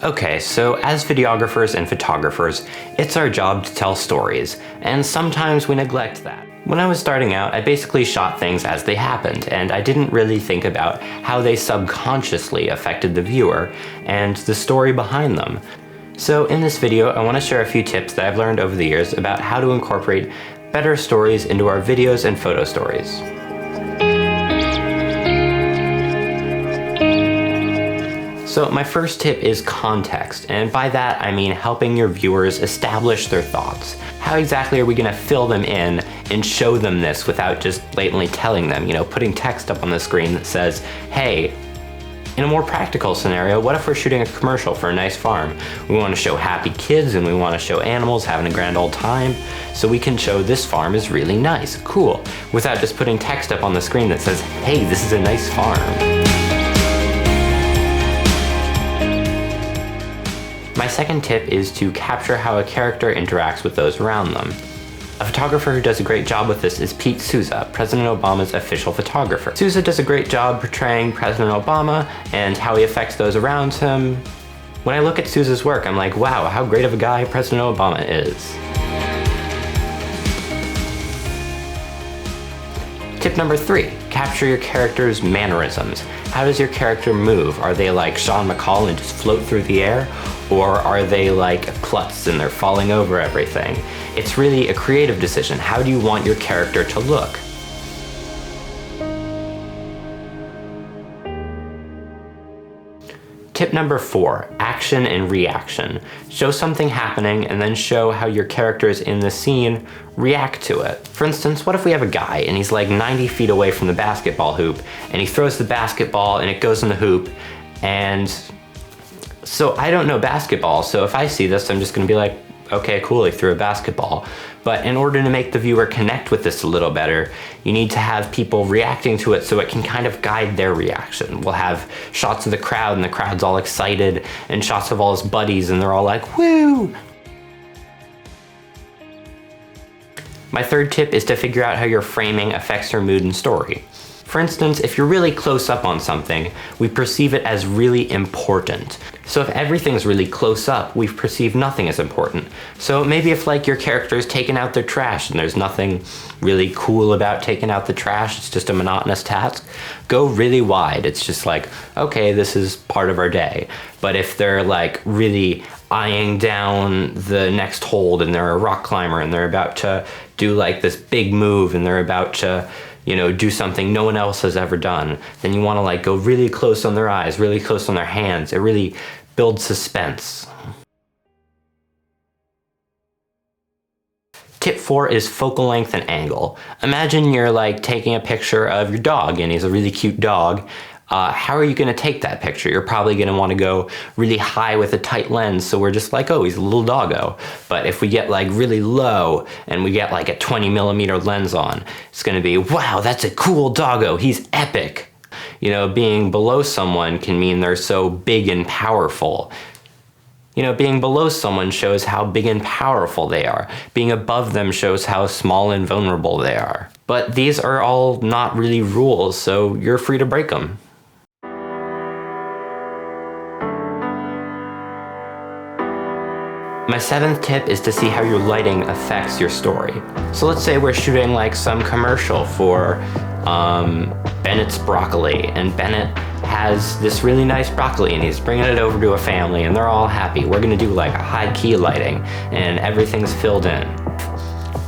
Okay, so as videographers and photographers, it's our job to tell stories, and sometimes we neglect that. When I was starting out, I basically shot things as they happened, and I didn't really think about how they subconsciously affected the viewer and the story behind them. So in this video, I want to share a few tips that I've learned over the years about how to incorporate better stories into our videos and photo stories. So my first tip is context, and by that I mean helping your viewers establish their thoughts. How exactly are we going to fill them in and show them this without just blatantly telling them, putting text up on the screen that says, hey, in a more practical scenario, what if we're shooting a commercial for a nice farm? We want to show happy kids and we want to show animals having a grand old time, so we can show this farm is really nice, cool, without just putting text up on the screen that says, hey, this is a nice farm. My second tip is to capture how a character interacts with those around them. A photographer who does a great job with this is Pete Souza, President Obama's official photographer. Souza does a great job portraying President Obama and how he affects those around him. When I look at Souza's work, I'm like, wow, how great of a guy President Obama is. Tip number 3, capture your character's mannerisms. How does your character move? Are they like Sean McCall and just float through the air? Or are they like Klutz and they're falling over everything? It's really a creative decision. How do you want your character to look? Tip number 4, action and reaction. Show something happening and then show how your characters in the scene react to it. For instance, what if we have a guy and he's like 90 feet away from the basketball hoop and he throws the basketball and it goes in the hoop, and so I don't know basketball, so if I see this, I'm just gonna be like, okay, cool, he threw a basketball. But in order to make the viewer connect with this a little better, you need to have people reacting to it so it can kind of guide their reaction. We'll have shots of the crowd and the crowd's all excited, and shots of all his buddies and they're all like, woo! My third tip is to figure out how your framing affects your mood and story. For instance, if you're really close up on something, we perceive it as really important. So if everything's really close up, we perceive nothing as important. So maybe if like your character is taking out their trash and there's nothing really cool about taking out the trash, it's just a monotonous task, go really wide. It's just like, okay, this is part of our day. But if they're like really eyeing down the next hold and they're a rock climber and they're about to do like this big move and they're about to do something no one else has ever done, then you want to like go really close on their eyes, really close on their hands. It really builds suspense. Tip 4 is focal length and angle. Imagine you're like taking a picture of your dog and he's a really cute dog. How are you going to take that picture? You're probably going to want to go really high with a tight lens, so we're just like, oh, he's a little doggo. But if we get like really low and we get like a 20mm lens on, it's going to be, wow, that's a cool doggo, he's epic. Being below someone can mean they're so big and powerful. Being below someone shows how big and powerful they are. Being above them shows how small and vulnerable they are. But these are all not really rules, so you're free to break them. My 7th tip is to see how your lighting affects your story. So let's say we're shooting like some commercial for Bennett's Broccoli, and Bennett has this really nice broccoli and he's bringing it over to a family and they're all happy. We're gonna do like a high key lighting and everything's filled in.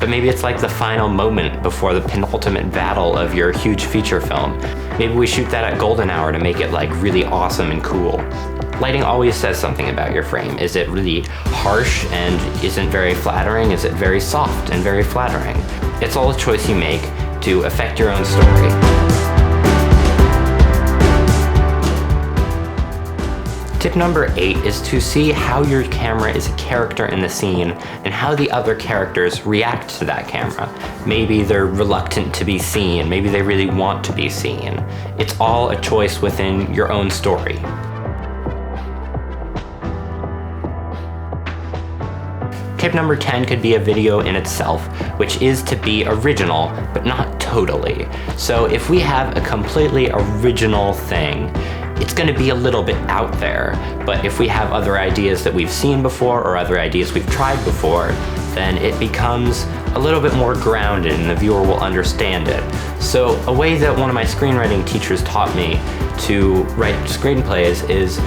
But maybe it's like the final moment before the penultimate battle of your huge feature film. Maybe we shoot that at golden hour to make it like really awesome and cool. Lighting always says something about your frame. Is it really harsh and isn't very flattering? Is it very soft and very flattering? It's all a choice you make to affect your own story. Tip number 8 is to see how your camera is a character in the scene and how the other characters react to that camera. Maybe they're reluctant to be seen, maybe they really want to be seen. It's all a choice within your own story. Tip number 10 could be a video in itself, which is to be original, but not totally. So if we have a completely original thing, it's gonna be a little bit out there. But if we have other ideas that we've seen before or other ideas we've tried before, then it becomes a little bit more grounded and the viewer will understand it. So a way that one of my screenwriting teachers taught me to write screenplays is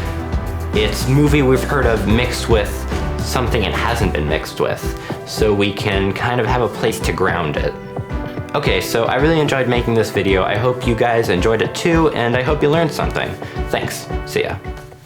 it's movie we've heard of mixed with something it hasn't been mixed with, so we can kind of have a place to ground it. Okay, so I really enjoyed making this video. I hope you guys enjoyed it too, and I hope you learned something. Thanks. See ya.